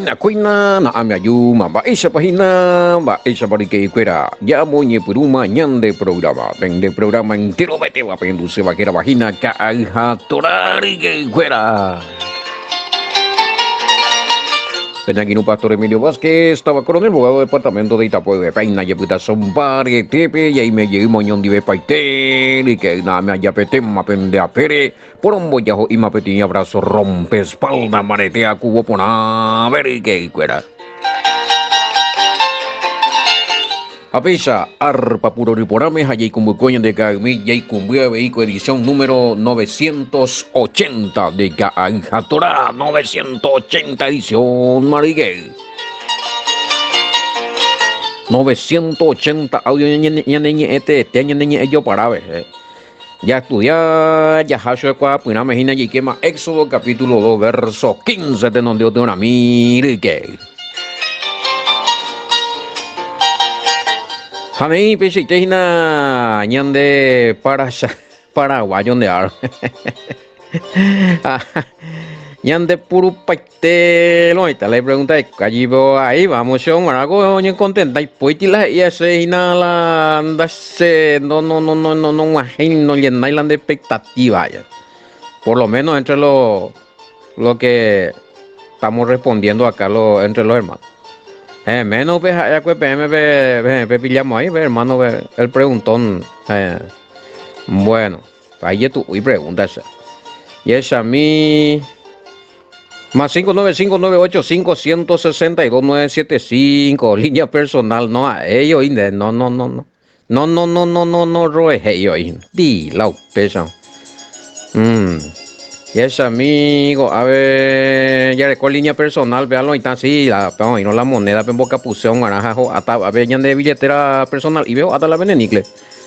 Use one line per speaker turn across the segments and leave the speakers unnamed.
Kuina kuina na amiayuma ba isa pahina ba isa parike kuera ya monye puruma nyande programa pende programa entero bete wa pendu se va kera vagina ka alha torari que kuera. Tenía aquí un pastor Emilio Vázquez, estaba coronel, abogado del departamento de Itapué de Peina, y puta son pare tepe, y ahí me llegué moñón de paitel, y que nada me haya pete, me pende a pere, por un bollajo y me petí abrazo, rompe espalda, maretea cubo pona, ver y que cuera. Apesa, arpa puro riporame, allí con bucoña de Caimí, y cumbia vehículo edición número 980 de Cajatora, 980 edición, Mariguel. 980 audio yo para ver. Ya estudiar, ya hace cuá, pues me imagina y quema Éxodo capítulo 2, verso 15 de donde yo tengo una Mariguel. Jamei pese tejina ñande paraguayo de ar. Ñande puro paite lo ita le pregunta allí ahí vamos yo algo ñe contenta y pues la y ese la andase no imagino llena la de expectativa ya. Por lo menos entre lo que estamos respondiendo acá entre los hermanos. Menos ya que pillamos ahí, hermano, el preguntón. Bueno, ahí tú y pregúntase. Y es a mí. Más 595985162 línea personal, no a ellos, no, roe ellos, di la pesa. Y ese amigo, a ver, ya con línea personal, veanlo, y está así, y no la moneda, en boca pusieron, hasta a ver, ya de billetera personal, y veo hasta la venenicle.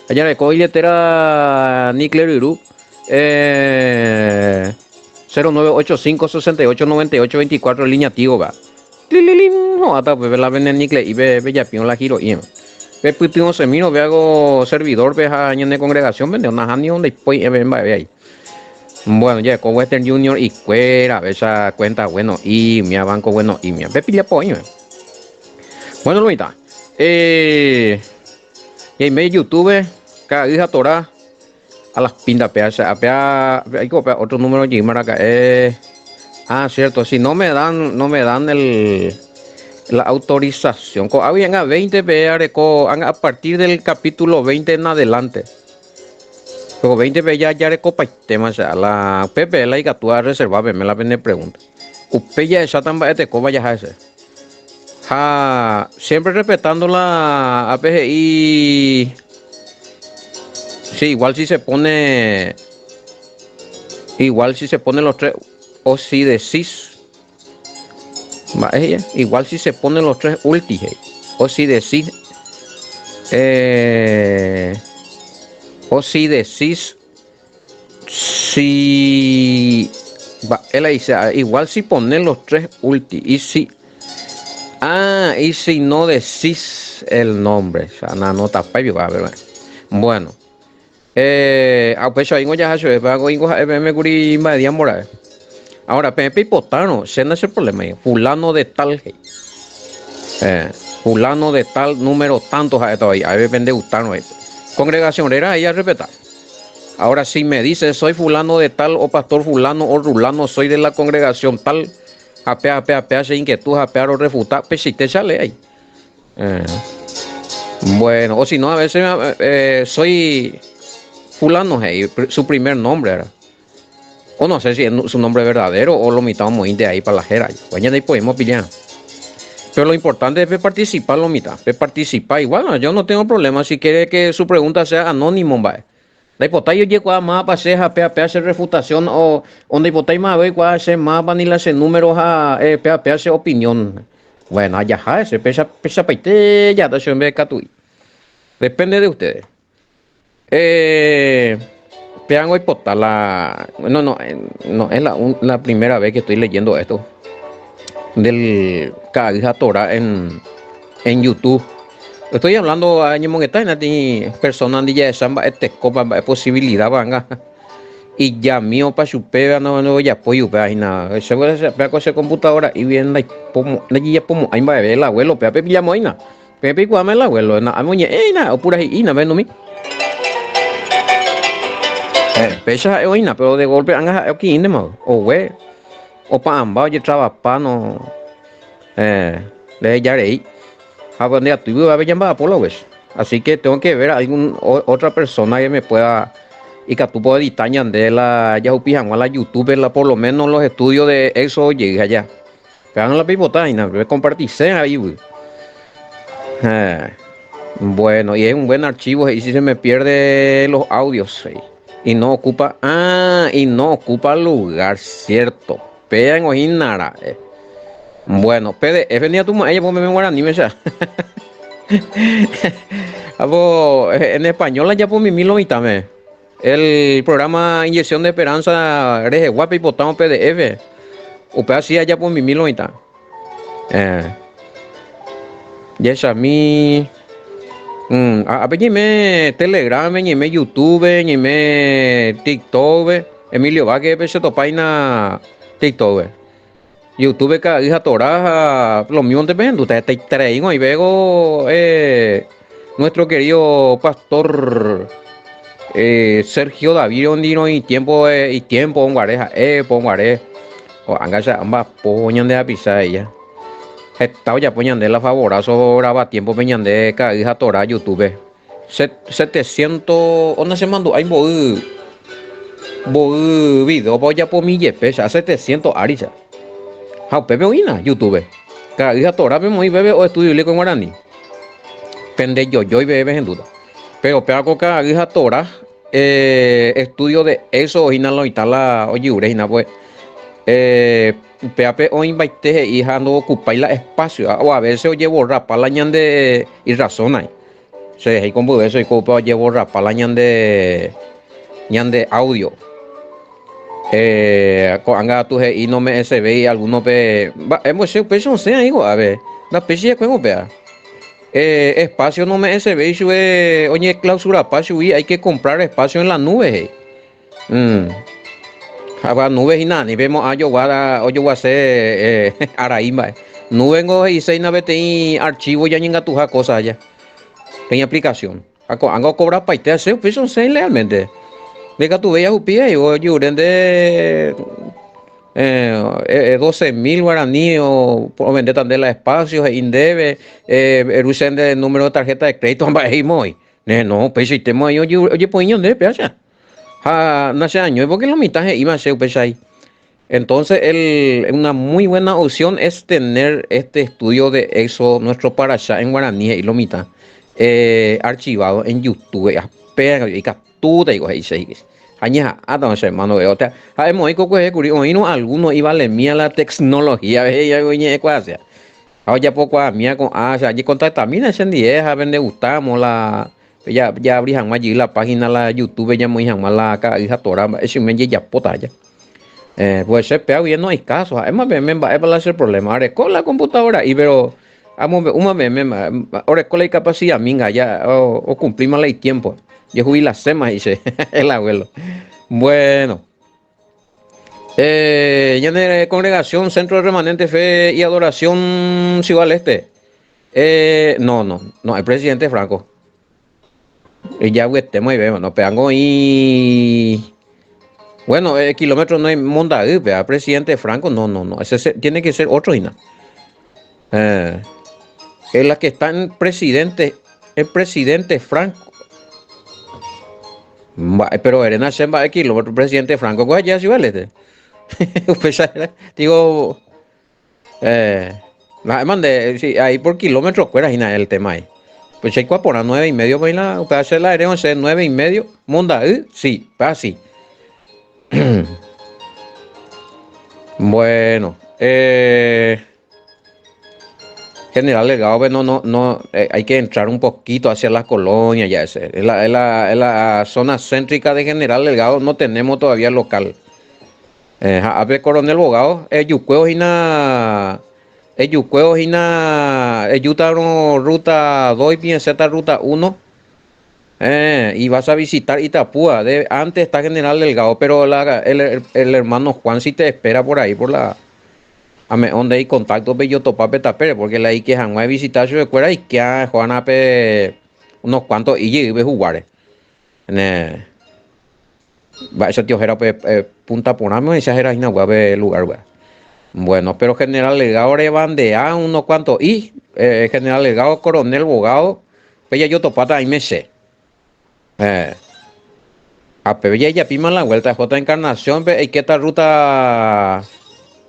Allá le coge billetera Nicle Riru, 0985689824, línea tío, va. No, hasta ver la venenicle, y ve ya pino la giro, y ve pipino semino, ve hago servidor, ve a año de congregación, vende una janión, después, ve ahí. Bueno, ya con Western Junior y cuera, esa cuenta, bueno, y mi banco, bueno, y mi pepilla pollo. Bueno, Luita, y en medio YouTube, cada hija Torah, a las pintas, hay que copiar otro número de Gmail acá, cierto, si no me dan la autorización, habían a 20 a partir del capítulo 20 en adelante. Pero 20 ya de copa tema la Pepe la iga tú a reservar me la vende pregunta. Usted ya esa tan de copa ya hace. Siempre respetando la APGI. Sí, igual si se pone los tres o si decís igual si se ponen los tres últimos o si decís si él dice igual si ponen los tres últimos y si no decís el nombre, o sea, no tapa y va a ver. Bueno, pues ahí ya se va me curi media moral. Ahora Pepe Potano, ese no es el problema, fulano de tal fulano de tal número tantos todavía, ahí depende gustarnos. Congregación era ella respetar. Ahora si me dice soy fulano de tal o pastor fulano o rulano, soy de la congregación tal, apea sin inquietud, apear o refutar, pues si te sale ahí. Bueno, o si no a veces soy fulano, su primer nombre era. O no sé si es su nombre verdadero o lo mitamos de ahí para la jera. Pues ya de ahí podemos pillar. Pero lo importante es participar, lo mitad, participar. Igual, yo no tengo problema si quiere que su pregunta sea anónimo, ¿vale? La hipotaya yo llego a más para hacer refutación o donde hipotaya más ve cuál hacer más para ni le hacer números a hacer opinión. Bueno, allá ese pesa paite ya se ve catui. Depende de ustedes. Vean hoy no es la primera vez que estoy leyendo esto del Caja Torah en YouTube. Estoy hablando a Ñemongueta y personas de Samba, copa posibilidad, vanga. y ya mío para su pega no ya apoyo pega y nada se puede pega con esa computadora y bien la pomo la ya pomo ahí va a ver el abuelo pega pepi llamo ahí na pepi cuame el abuelo na amoñe na o pura y na ven mi pecha hoy na pero de golpe anga aquí inde ma o we o pa amba oye trabaja no de ya rey a donde tu va a llamar por la vez así que tengo que ver a algún otra persona que me pueda y que tú puedes editar de la ya upijan a la YouTube la por lo menos los estudios de eso llega allá pegan la pipotaina compartirse ahí güey. Eh, bueno y es un buen archivo y si se me pierde los audios y no ocupa y no ocupa lugar cierto pegan o nada bueno PDF venía tu ella pues me guaraní me ya en español ya por mi mil también el programa Inyección de Esperanza eres guapo y botamos PDF o así allá por mi mil eh ya es a mí a ver me Telegram ni me YouTube ni me TikTok Emilio va que se topaina TikTok YouTube ka hija Torah lo mismo te ven te traigo y luego nuestro querido pastor Sergio David Ondino y tiempo ongareja pongaré o angacha ambas poñan de apisar ella estaba ya poñan de la favorazo graba tiempo peñan de ka hija Torah YouTube 700 ¿dónde se mandó? Hay video voy ya por mi pesa 700 arisa ha pepe oína YouTube ka hija Torah me muy bebe o estudio le con guaraní pende yo y bebe en duda pero pega coca hija Torah estudio de eso original y tal la oye urejina pues PAP o invite hija no ocupa la espacio o a veces oye borra para la ñande y razona se deja con eso y copa oye borra para la ñande audio anga tu y no me se ve alguno pe hemos hecho peso sea igual a ver la pesi como vea espacio no me se ve oye clausura espacio y hay que comprar espacio en la nube Haba nubes y nada, ni vemos a yo voy a hacer araíba. No vengo y seis naves ten archivo ya ni engatuja cosas allá. En aplicación. Hago cobrar para te hacer, pues son seis realmente. Venga tu veas un pie y yo de 12.000 guaraníes o por vender también los espacios, indebe, el uso de número de tarjeta de crédito, y muy. No, pues si tenemos ahí, oye, pues de peacha. No sé año, porque la mitad iba a ser pues ahí. Entonces, una muy buena opción es tener este estudio de eso, nuestro parasha en guaraní y lo mitad archivado en YouTube. Pega y captura y coge y aña entonces hermano de otra hemos ido con no algunos iba a leer la tecnología ya oye cuasi ahora poco a mí con allí contacta mí en día vende gustamos la ya abrí jamás allí la página la YouTube ya muy jamás la hija Torah eso me ya pota ya pues se pega bien no hay caso además me va a ser problema ahora con la computadora y pero una vez ahora con la capacidad minga ya o cumplimos el tiempo yo jugué las semas dice el abuelo bueno ya de congregación Centro de Remanente Fe y Adoración Ciudad del Este no el presidente Franco y ya estemos y vemos no pegango y bueno kilómetros no hay monda presidente Franco no ese tiene que ser otro y es la que está en presidente el presidente Franco pero Elena Semba de kilómetros presidente Franco pues ya Ciudad del Este digo sí, ahí por kilómetros fuera y nada el tema ahí pues hay que poner 9,5 para hacer la aéreo 9,5 monda sí así bueno General Delgado no hay que entrar un poquito hacia las colonias ya ese en la zona céntrica de General Delgado no tenemos todavía local a ver Coronel Bogado yucueo y na yuta ruta 2 y Z ruta 1 Y vas a visitar Itapúa. Antes está General Delgado, pero el hermano Juan sí te espera por ahí, por la. Donde hay contacto, pe yo topape tapere, porque la hay que janguay visitar su escuela y que a Juan Ape unos cuantos y ve jugar. Ne, va ese tío era punta poname esa era inaguabe lugar, güey. Bueno, pero General Delgado le bandea unos cuantos y General Delgado, Coronel Bogado, pues ya yo topata ahí me sé. Eh, a pero ya pima la vuelta J Encarnación, ¿y qué tal ruta?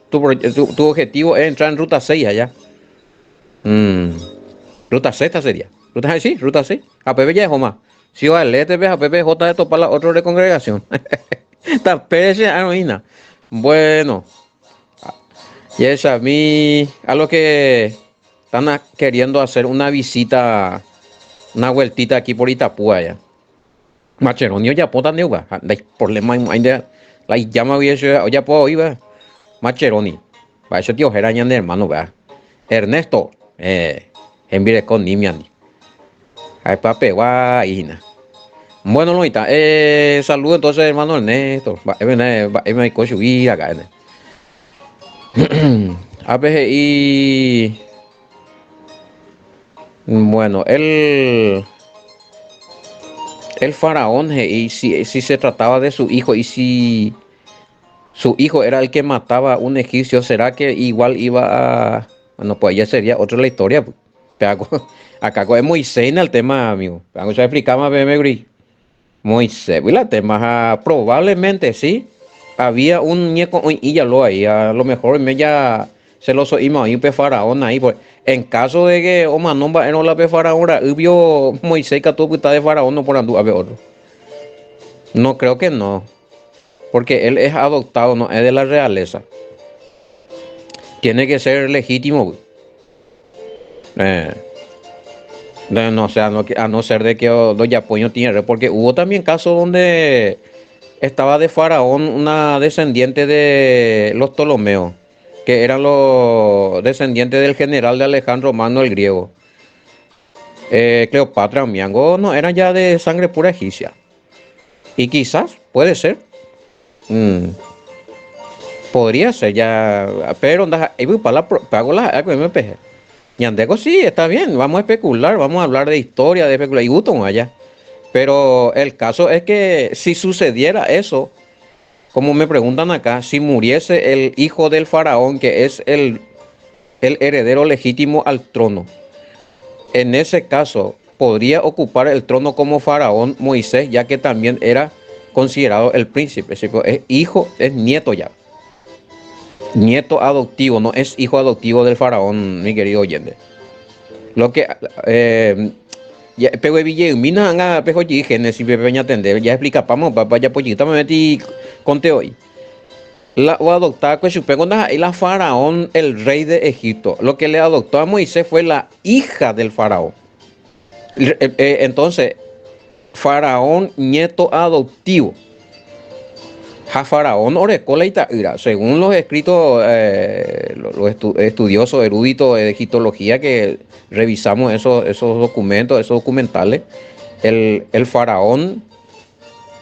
Tu objetivo es entrar en ruta 6 allá. Mm, ruta Z sería. Ruta sí, ruta 6. A Pepe ya es Joma. Si va el ETB, a Pepe J de topar la otra de congregación. Está Pérez, Aroína. Bueno, y es a mí, a lo que están queriendo hacer una visita, una vueltita aquí por Itapúa ya. Macheronio ya pota neuga. Hay problema ainda la llama bien ya puedo ir va. Macheroni. Va eso tío Geraña de hermano va. Ernesto envire con Nimiani. Ay pape va hina. Bueno loita, saludo entonces hermano Ernesto. Va me cocho y acá. A ver y bueno, el faraón y si se trataba de su hijo y si su hijo era el que mataba a un egipcio, ¿será que igual iba a... Bueno, pues ya sería otra la historia. Pues. Pero acá es Moisés en el tema, amigo. Pero ya explicamos, Bemegri. Moisés, y la tema, probablemente sí. Había un ñeco y ya lo ahí. A lo mejor me ya se lo oímos ahí, pe faraón ahí. Pues, en caso de que Omanomba no la pe faraón, vio Moisés que todo está de faraón, no por andu a ver otro. No creo que no. Porque él es adoptado, no es de la realeza. Tiene que ser legítimo. Eh, no, o sea, a no ser de que Doña Poño tiene, porque hubo también casos donde estaba de Faraón una descendiente de los Ptolomeos, que eran los descendientes del general de Alejandro Magno el griego. Cleopatra, Miango, no, eran ya de sangre pura egipcia. Y quizás, puede ser. mm, Podría ser ya, pero para la pago la MPG. Ñandeco sí, está bien, vamos a especular, vamos a hablar de historia, de especular, y gusto allá. Pero el caso es que si sucediera eso, como me preguntan acá, si muriese el hijo del faraón, que es el heredero legítimo al trono, en ese caso podría ocupar el trono como faraón Moisés, ya que también era considerado el príncipe, es hijo, es nieto ya. Nieto adoptivo, no es hijo adoptivo del faraón, mi querido oyente. Lo que ya pero Ville mina anga pejo y Génesis peña atender ya explica pamo papá ya pollita me metí conte hoy. La o adoptar que supe cuando la faraón el rey de Egipto. Lo que le adoptó a Moisés fue la hija del faraón. Entonces, faraón nieto adoptivo. Ja faraón orecola ira. Según los escritos, los estudiosos eruditos de egiptología que revisamos esos documentos, esos documentales, el faraón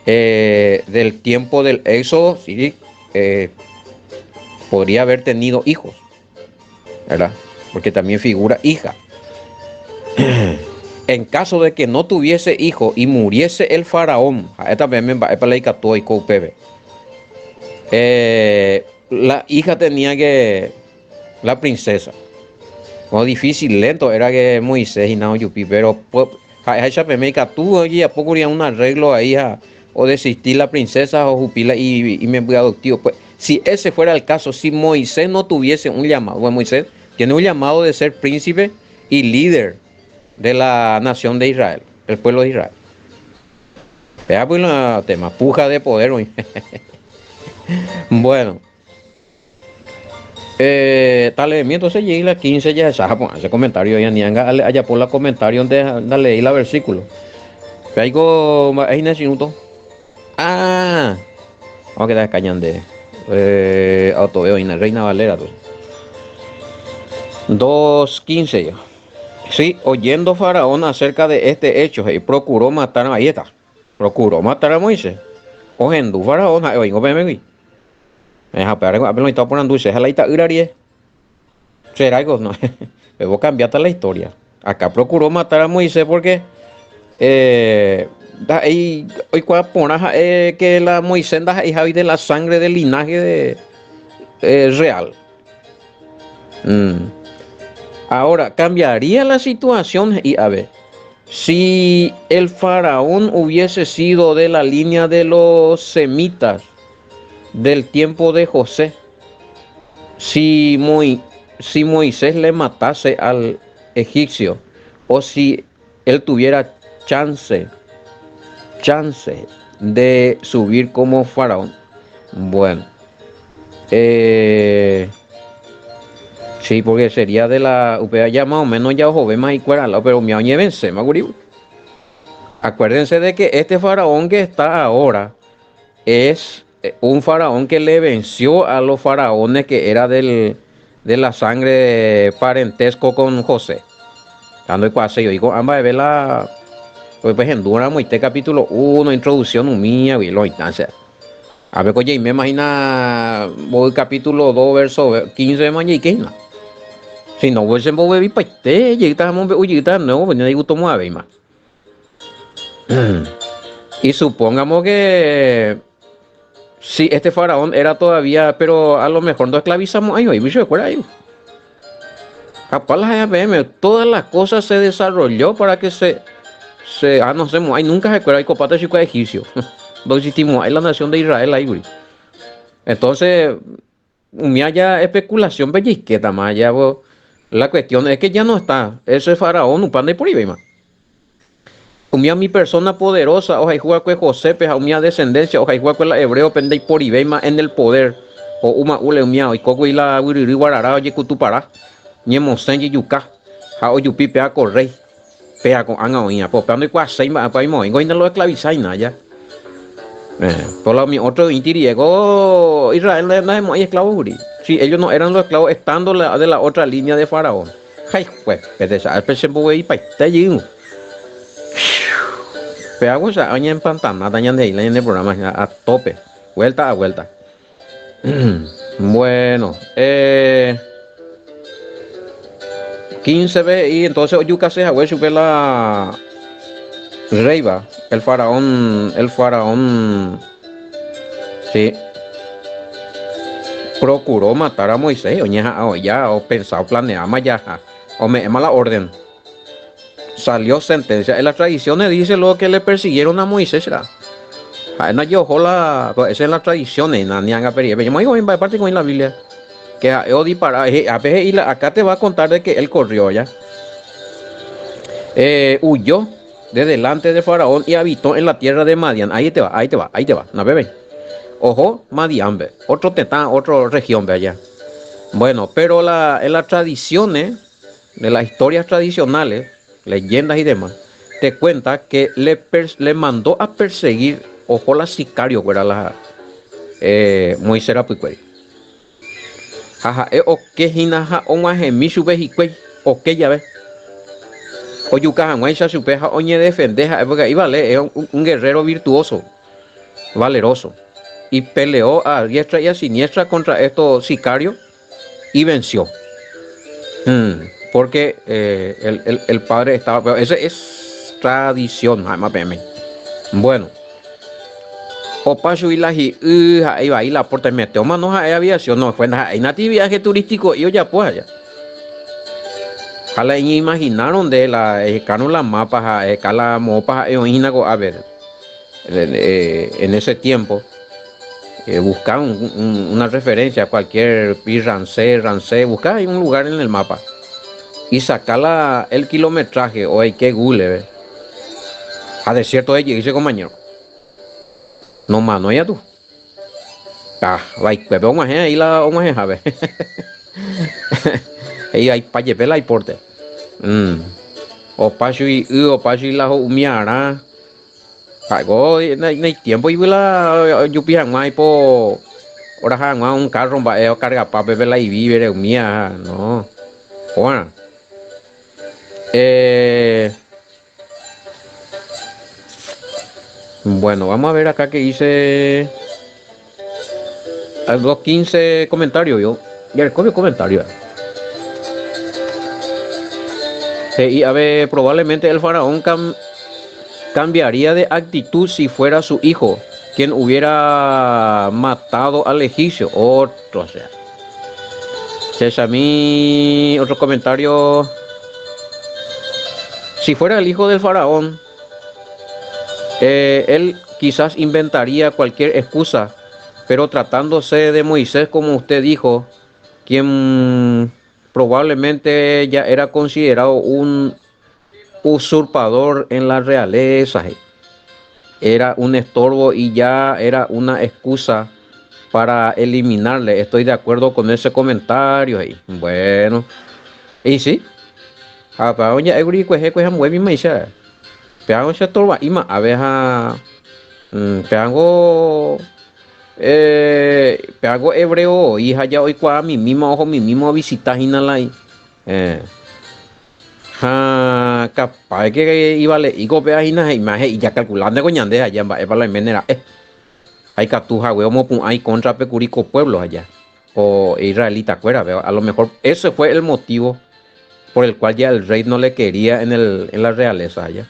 del tiempo del éxodo, sí, podría haber tenido hijos, ¿verdad? Porque también figura hija. En caso de que no tuviese hijo y muriese el faraón, esta vez me va a y coupebe. La hija tenía que, la princesa, como difícil, lento, era que Moisés y no Yupi, pero esa pemeca tuvo y a poco había un arreglo ahí o desistir la princesa o Jupila y me voy adoptivo. Pues si ese fuera el caso, si Moisés no tuviese un llamado, bueno, Moisés tiene un llamado de ser príncipe y líder de la nación de Israel, el pueblo de Israel. Vea pues el tema, puja de poder hoy. Bueno, tal entonces llegué la 15 ya ese comentario ya ni allá por la comentario donde leí la versículo. Algo es en ese minuto. Ah, vamos a quedar cañando de auto veo en la Reina Valera 2:15 ya. Sí, oyendo Faraón acerca de este hecho, y procuró matar, ahí está, procuró matar a Moisés. Ojendu Faraón, oigo, bebé, pero a ver, no está poniendo dulce, la ita irarie, será algo, no, luego cambiaste la historia. Acá procuró matar a Moisés porque, hoy cuál pona, que la Moisés da hija de la sangre del linaje de, real. Mm. Ahora, cambiaría la situación y a ver. Si el faraón hubiese sido de la línea de los semitas del tiempo de José, si, si Moisés le matase al egipcio, o si él tuviera chance, chance de subir como faraón, bueno, sí, porque sería de la UPA ya más o menos ya ojo, ve más y cuera, pero me vence, me acuérdense de que este faraón que está ahora es un faraón que le venció a los faraones que era de la sangre parentesco con José. Cuando yo digo, ambas de ver la, pues en Dura este capítulo 1, introducción mía, y lo instancia. A ver, oye, me imagina, voy capítulo 2, verso 15 de mañana y qué no. Si no, pues en voy a ver, pues te, llegamos, oye, no, pues no digo, tomo a ver más. Y supongamos que sí, este faraón era todavía, pero a lo mejor no esclavizamos ahí, mucho de acuerdo ahí. Capaz las APM, todas las cosas se desarrolló para que no sé, ahí nunca se acuerda, hay copata chico egipcio. No existimos, ahí la nación de Israel ahí, güey. Entonces, me haya especulación pellizqueta más allá, la cuestión es que ya no está, ese faraón, un pan de por ahí, más. Umia mi persona poderosa, ojalá juega con José, peja umia descendencia, ojalá juega con la hebreo, pende por Ibeima en el poder. O uma ule umia, y coco y la wiriri guarara, oye kutupara, ñemo senji yuka, ha o yupi pea correy, pea con anga oña, po peando y cuaseima, pa imo, y no lo esclavizaina ya. Por lo mi otro intiriego, Israel no es muy esclavo, guri. Si ellos no eran los esclavos, estando de la otra línea de faraón. Ay, pues, pete sa, el pese bobe y pa, te llego. Pero hago esa aña en pantana, dañan de ahí, en el programa a tope, vuelta a vuelta. Bueno, 15 veces y entonces Oyuka se a ver la Reiva, el faraón, sí, procuró matar a Moisés, o ya, o pensado, planeaba ya, o me mala orden. Salió sentencia. En las tradiciones dice lo que le persiguieron a Moisés, ¿verdad? No yo esa es la tradición en la nianga pero yo me digo en parte con la Biblia que Odi para a veces y acá te va a contar de que él corrió ya, huyó de delante de Faraón y habitó en la tierra de Madian. Ahí te va, ahí te va, ahí te va, no bebé. Ojo, Madian, ve, otro tetán, otra región, ve allá. Bueno, pero en las tradiciones, de las historias tradicionales, leyendas y demás, te cuenta que le mandó a perseguir, ojo, la sicario, que era la Moisés Apuicuey. Jaja, o que hinaja o más en mi sube y o que ya ves. O yuca se supeja oñe defendeja, porque ahí vale, es un guerrero virtuoso, valeroso. Y peleó a diestra y a siniestra contra estos sicarios y venció. Porque el padre estaba, pero ese es tradición, más PM. Bueno, Opacho y la ahí va, y la puerta meteo manos a aviación, no fue nada, hay viaje turístico y ya pues allá. Jala imaginaron de la la mapas, cala mopas, a ver, en ese tiempo. Buscar una referencia a cualquier rancé, buscar un lugar en el mapa y sacar el kilometraje o hay que Google a desierto de dice compañero. No más, no ya tú. Ah, vai, bebe un maje ahí la un maje, a ver. Ahí hay pa llevar y porte. O pacho y la humiara. Pago en tiempo y la yo pijan más po ahora han un carro va carga pa bebe la y vive mía, no. Bueno. Eh, bueno, vamos a ver acá que hice algo 15 comentarios yo. Y el comentario. Y a ver, probablemente el faraón cambiaría de actitud si fuera su hijo quien hubiera matado al egipcio. Otro, o sea. Sesami, otro comentario. Si fuera el hijo del faraón, él quizás inventaría cualquier excusa, pero tratándose de Moisés, como usted dijo, quien probablemente ya era considerado un usurpador en la realeza, era un estorbo y ya era una excusa para eliminarle. Estoy de acuerdo con ese comentario ahí. Bueno, y sí, apa onya eguri kue muy bien maisha. Peago se torba ima abeja peago peago hebreo hija ya hoy kwa mi mismo ojo mi mismo visita hinalai. Eh, capaz que iba le igo pea hina imagen y ya calculando con ñande allá va para la menera hay catuja huevo hay contra pecurico pueblos allá o israelita fuera veo a lo mejor ese fue el motivo por el cual ya el rey no le quería en la realeza allá.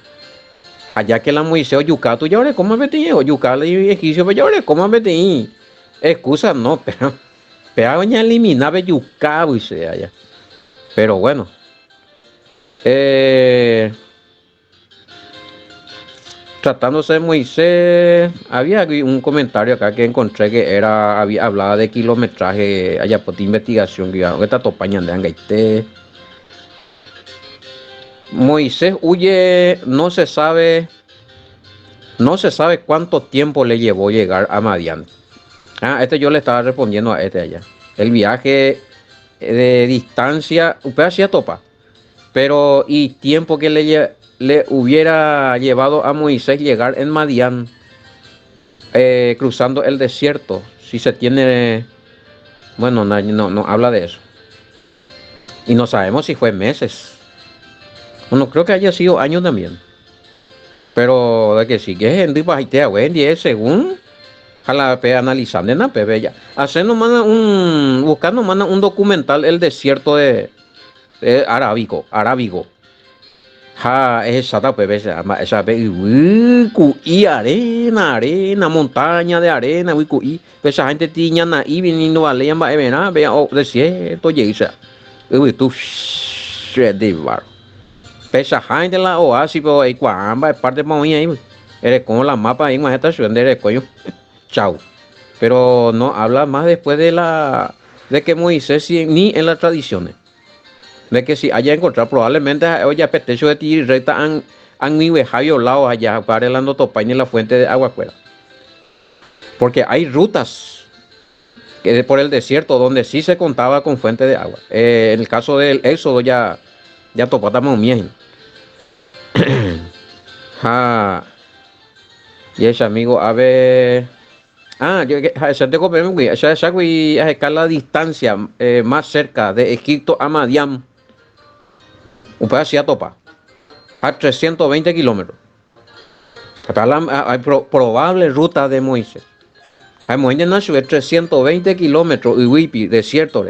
Allá que la Moisés yuca tú ya cómo me tenía o yuca le egipcio pero ya cómo me tenía excusa no pero ya eliminaba yuca allá pero bueno eh, tratándose de Moisés, había un comentario acá que encontré que hablaba de kilometraje, allá por investigación, que está topaña de Angaité. Moisés huye, no se sabe cuánto tiempo le llevó llegar a Madián. Yo le estaba respondiendo a este allá. El viaje de distancia, usted hacía topa, pero y tiempo que le hubiera llevado a Moisés llegar en Madián, cruzando el desierto, si se tiene, bueno, no habla de eso. Y no sabemos si fue meses. Bueno, creo que haya sido años también. Pero de que sí que gente bajita, güey, según a la pe analizando en la pe ya. Hacer buscando manda un documental el desierto de arábigo. Esa pe se llama esa pe y arena, montaña de arena, y esa gente tiña na y viniendo a leer va evena, vea desierto yeisa. Tú de bar. Pesa gente la oasis pero hay cuamba es parte para mí ahí. Eres con la mapa ahí más esta ciudad de coño. Chao. Pero no habla más después de que Moisés ni en las tradiciones. De que si haya encontrado probablemente oye petecho de ti recta han violado allá para el ando topaña en la fuente de agua afuera. Porque hay rutas por el desierto donde sí se contaba con fuente de agua. En el caso del éxodo ya topamos bien. Y ese amigo a ver yo te compré esa a la distancia más cerca de Egipto a Madián un pedazo a topa a 320 kilómetros. Hay probable ruta de Moisés. Hay Moisés nació de 320 kilómetros y Wipi, desierto.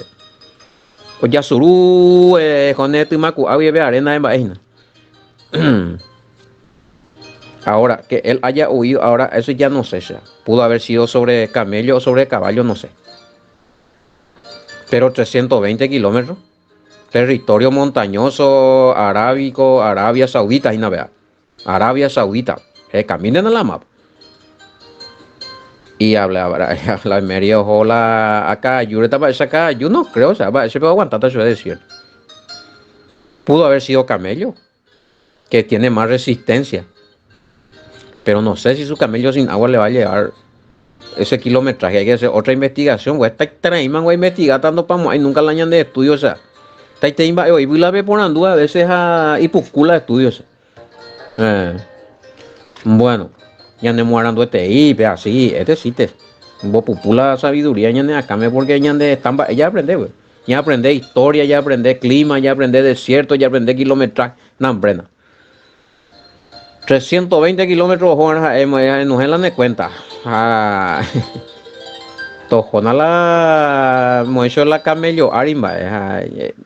O ya surú, con esto y macu, había arena en vaina. Ahora, que él haya huido, ahora eso ya no sé, pudo haber sido sobre camello o sobre caballo, no sé. Pero 320 kilómetros, territorio montañoso, arábico, Arabia Saudita, y navega. Arabia Saudita, caminen a la mapa. Y habla medio hola acá, yo estaba acá, yo no creo, o sea, se puede aguantar eso de decir. Pudo haber sido camello, que tiene más resistencia. Pero no sé si su camello sin agua le va a llevar ese kilometraje. Hay que hacer otra investigación, güey. Está traíman, güey, investigar tanto para y nunca la añaden de estudios, o sea. Está traíman, y la ve por andúa a veces a hipuscula de estudios. Bueno, ya ne muerando así, sí te. Vos pupula sabiduría, ya ne acá me porque ya de estamba, ella aprende, güey. Ya aprende historia, ya aprende clima, ya aprende desierto, ya aprende kilometraje. No, aprenda. 320 kilómetros, no es la de cuenta. Ah, tojona la mucho la camello arimba.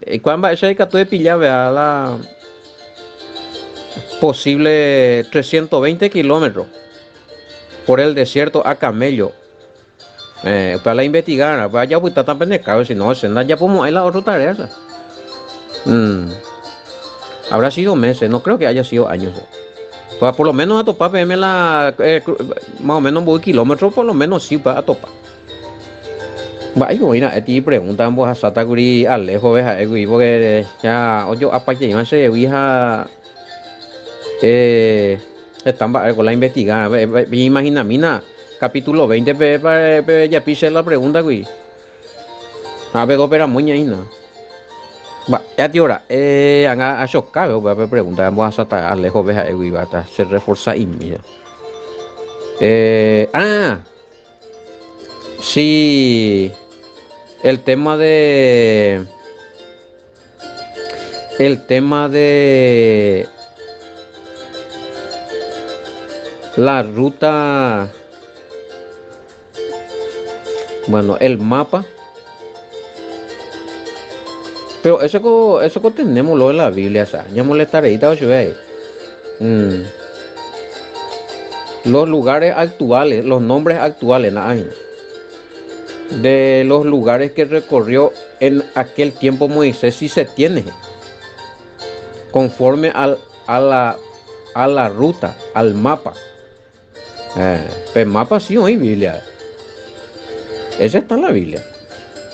Y cuando eso hay que tú de pillar, vea la posible 320 kilómetros por el desierto a camello. Para la investigar, para ya pues está tan penecado, si no, ya podemos hay la otra tarea. Mm, habrá sido meses, no creo que haya sido años. Pues por lo menos a topar PM más o menos un kilómetro, por lo menos sí para topar. Vaya, mira, ti preguntan vos a Sataguri Alejo, ves a Egui, porque ya, oye, apa que iban a ser, hija, están con la investigada, imagina, mina, capítulo 20, ya pise la pregunta, güey. A ver, opera muña, no. Va, ya tío, ahora, a chocar, voy a preguntar vos a Sataguri Alejo, ves a Egui, va a se reforza y mira. Ah, sí, el tema de, el tema de la ruta, bueno, el mapa, pero eso que tenemos lo de la Biblia, o sea, ya molestaré, mm, los lugares actuales, los nombres actuales, de los lugares que recorrió en aquel tiempo Moisés, sí se tiene, conforme a la ruta, al mapa. El mapa sí hay Biblia, ese está en la Biblia.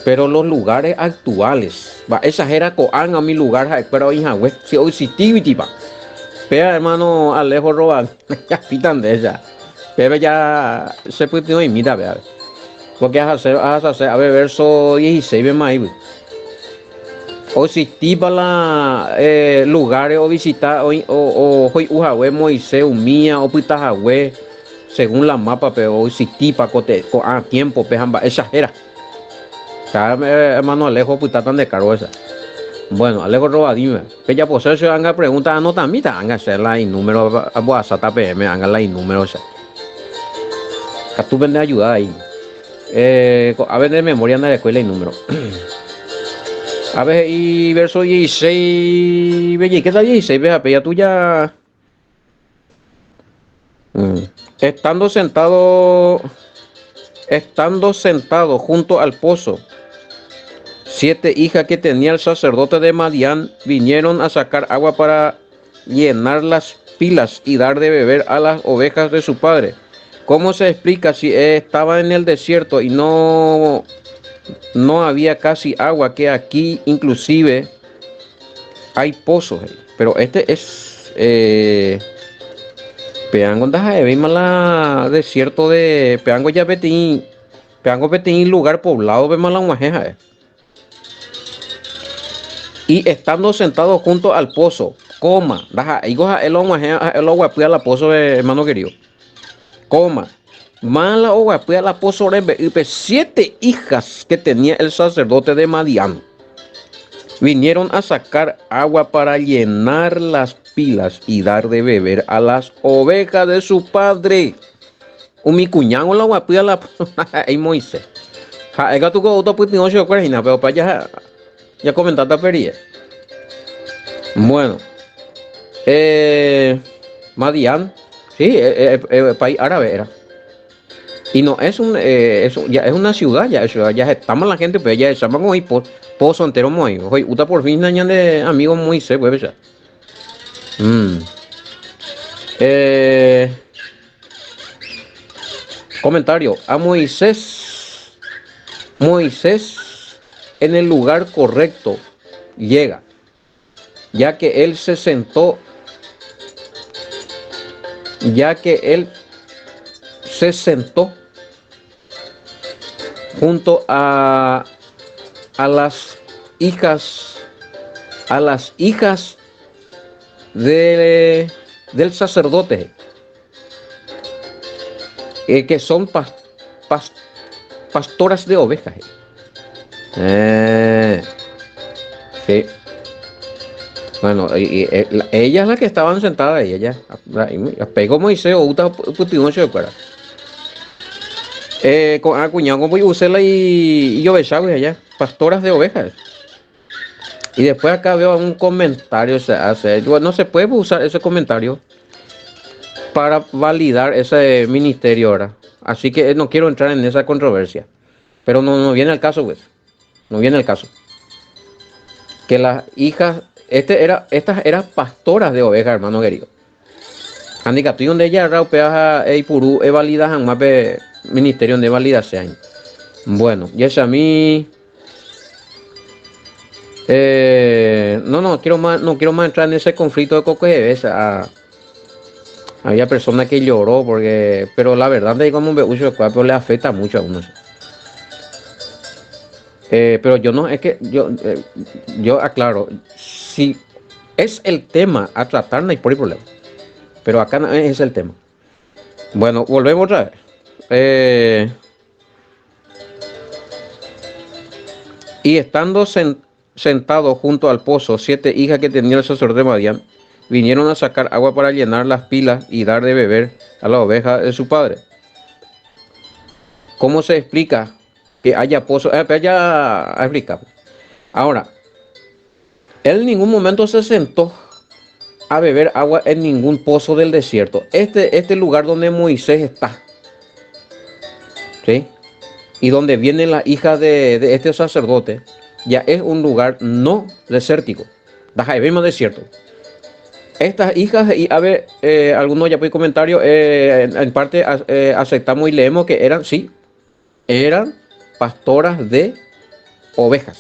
Pero los lugares actuales, va, exagera coan a mi lugar, pero hija, güey, si hoy sí tiba. Pero hermano Alejo Roban, ya pitan de ella. Pero ya se puede imita, vea. Porque vas a hacer, a ver, verso 16, ve más. O si tiba la lugares o visitar, o hoy ujahue Moisés, umía, o pitahahue, según la mapa, pero hoy si tipa, a tiempo, pejamba, exagera. Hermano Alejo, pues está tan de caro esa. Bueno, Alejo Robadime. Que ya por eso haga preguntas, no también, haga hacerla y número, a WhatsApp, PM, haga la y número, o sea. Que tú vendes ayuda ahí. A ver, de memoria anda de escuela y número. A ver, y verso 16, ¿qué tal 16? Vea, ya tú ya. Mm. Estando sentado junto al pozo. 7 hijas que tenía el sacerdote de Madián vinieron a sacar agua para llenar las pilas y dar de beber a las ovejas de su padre. ¿Cómo se explica si estaba en el desierto y no había casi agua, que aquí inclusive hay pozos? Pero este es Peango de la desierto de Peango ya Petín lugar poblado de mala guajeja. Y estando sentado junto al pozo, coma, el agua a la pozo, hermano querido, coma, mala agua a la pozo, 7 hijas que tenía el sacerdote de Madián vinieron a sacar agua para llenar las pilas y dar de beber a las ovejas de su padre. Mi cuñado la agua a la y Moisés. El gato con otro pues no se ocurre, pero para allá ya comentaste pería. Bueno, Madián, sí, país árabe era. Y no es ya es una ciudad, ya estamos la gente, pero ya estamos hoy pozo entero muy. Hoy uta por fin dañan de amigos Moisés, pues ya. Comentario a Moisés en el lugar correcto llega, ya que él se sentó junto a las hijas del sacerdote, que son pastoras de ovejas. Eh, sí. Bueno, ella es la que estaban sentadas ahí, ella. Pegó Moisés o Uta Putinocho para. Con acuñado como Usela y yo besaba allá, pastoras de ovejas. Y después acá veo un comentario se hace. Bueno, no se puede usar ese comentario para validar ese ministerio ahora. Así que no quiero entrar en esa controversia. Pero no viene al caso, pues. No viene al caso. Que las hijas, estas eran pastoras de ovejas, hermano querido. Handicapí donde ella raupea e purú e validajan más ministerio de validación. Bueno, y es a mí. No quiero más entrar en ese conflicto de cocojeves. Había personas que lloró porque, pero la verdad de como me uso el cuerpo le afecta mucho a uno. Pero yo no, es que yo aclaro, si es el tema a tratar no hay problema, pero acá no es el tema. Bueno, volvemos otra vez. Y estando sentado junto al pozo, 7 hijas que tenía el sacerdote Madián vinieron a sacar agua para llenar las pilas y dar de beber a la oveja de su padre. ¿Cómo se explica que haya pozo? Pero ya explica. Ahora, él en ningún momento se sentó a beber agua en ningún pozo del desierto. Este lugar donde Moisés está, ¿sí? Y donde viene la hija de este sacerdote, ya es un lugar no desértico. Dajaibema desierto. Estas hijas, y a ver, algunos ya por comentario, en parte aceptamos y leemos que eran, sí, eran pastoras de ovejas.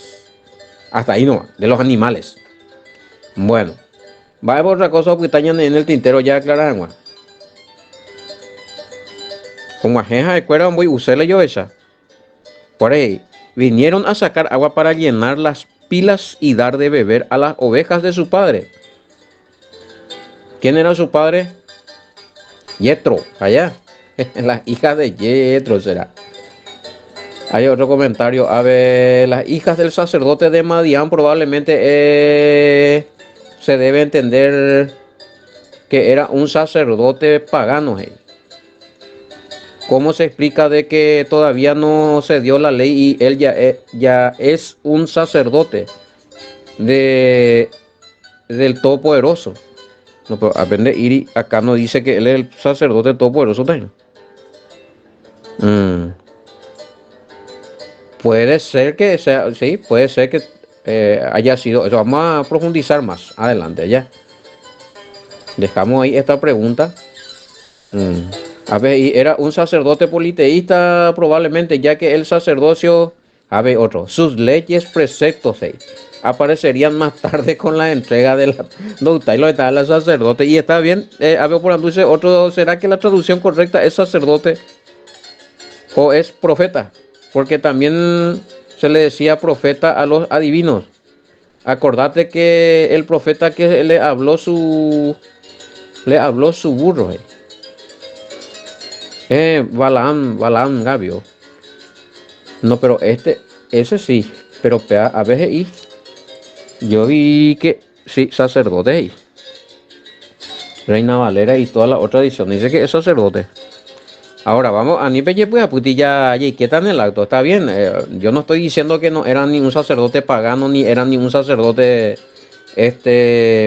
Hasta ahí no, de los animales. Bueno, va a otra cosa que están en el tintero ya aclaran. Como ajeja de cuerda muy usarle yo esa. Por ahí, vinieron a sacar agua para llenar las pilas y dar de beber a las ovejas de su padre. ¿Quién era su padre? Yetro, allá. Las hijas de Yetro será. Hay otro comentario. A ver, las hijas del sacerdote de Madián probablemente se debe entender que era un sacerdote pagano. ¿Cómo se explica de que todavía no se dio la ley y él ya es un sacerdote del Todopoderoso? No, pero aprende Iri, acá no dice que él es el sacerdote todopoderoso. Puede ser que sea, sí, puede ser que haya sido. Eso vamos a profundizar más adelante ya. Dejamos ahí esta pregunta. A ver, y era un sacerdote politeísta probablemente, ya que el sacerdocio, a ver, otro, sus leyes, preceptos, aparecerían más tarde con la entrega de la doctrina de los sacerdotes. Y está bien, a ver, por dice otro, ¿será que la traducción correcta es sacerdote o es profeta? Porque también se le decía profeta a los adivinos. Acordate que el profeta que le habló su burro. Balaam Gabio. No, pero ese sí, pero a veces yo vi que sí, sacerdote Reina Valera y toda la otra edición dice que es sacerdote. Ahora vamos a ni pelle pues ya ¿qué tal el acto? Está bien, yo no estoy diciendo que no eran ni un sacerdote pagano ni eran ni un sacerdote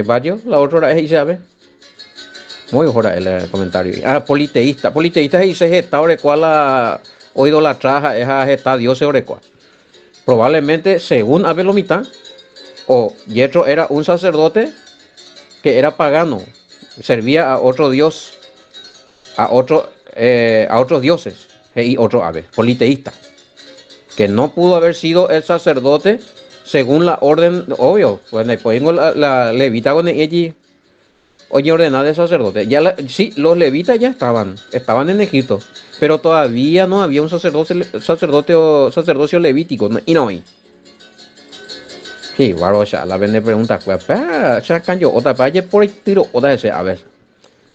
varios, la otra es Isabel. Muy hora el comentario. Politeísta dice esta ore cual la oído la traja es esta Dios ore cual. Probablemente según Abelomita o Yetro era un sacerdote que era pagano, servía a otro dios, a otros dioses y otro ave, politeísta, que no pudo haber sido el sacerdote según la orden, obvio, pues pongo la levita con ella. Oye, ordenada de sacerdote. Sí, los levitas ya estaban en Egipto, pero todavía no había un sacerdocio levítico, y no hay. Sí, bueno, ya la vende pregunta, pues, ya cayó otra vez por el tiro, otra vez, a ver.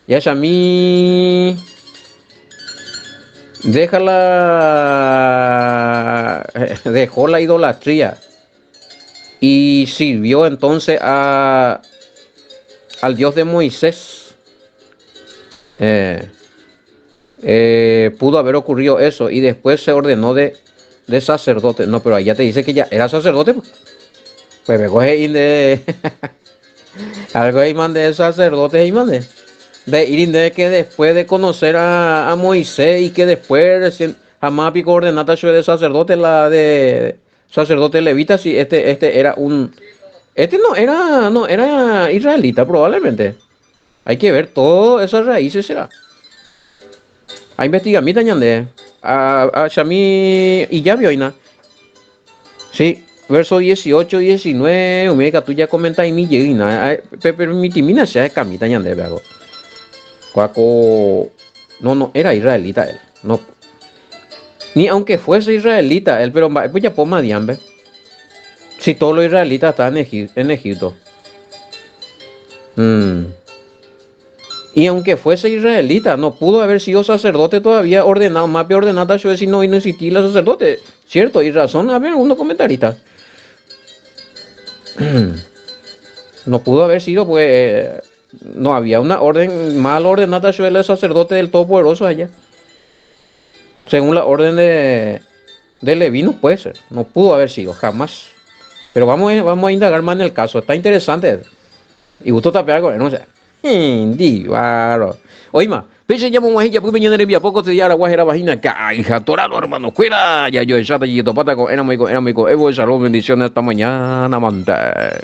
Ya es a mí. Déjala dejó la idolatría y sirvió entonces al Dios de Moisés. Eh, pudo haber ocurrido eso y después se ordenó de sacerdote. No, pero allá te dice que ya era sacerdote. Pues me coge de algo ahí mande sacerdote y mande. De ir de que después de conocer a Moisés y que después jamás pico ordenata yo de sacerdote, la de sacerdote levita, si este era no era israelita probablemente. Hay que ver todas esas raíces será. A investigar mi tañande. A Shami y ya vio ina. Sí, verso 18, 19, omega tú ya comentas y mi llena. Pero mi timina sea camita ñande, veo. Cuaco, no, era israelita él. No, ni aunque fuese israelita él, pero pues ya poma diambe. Si todos los israelitas están en Egipto. Mm. Y aunque fuese israelita, no pudo haber sido sacerdote todavía ordenado, más bien ordenada yo si no existía el sacerdote. Cierto, y razón, a ver, uno comentarista. No pudo haber sido, pues, no había una orden mal ordenada yo el sacerdote del Todopoderoso allá. Según la orden de Leví no puede ser, no pudo haber sido, jamás. Pero vamos a indagar más en el caso, está interesante. Y gusto tapear con él, no sé. Claro. Oye, pese llamo guajilla, pues venía de poco te diara guajera vagina, hija, torado, hermano, fuera. Ya yo, ya te pata con, era muy, Evo, salud, bendiciones esta mañana, manta.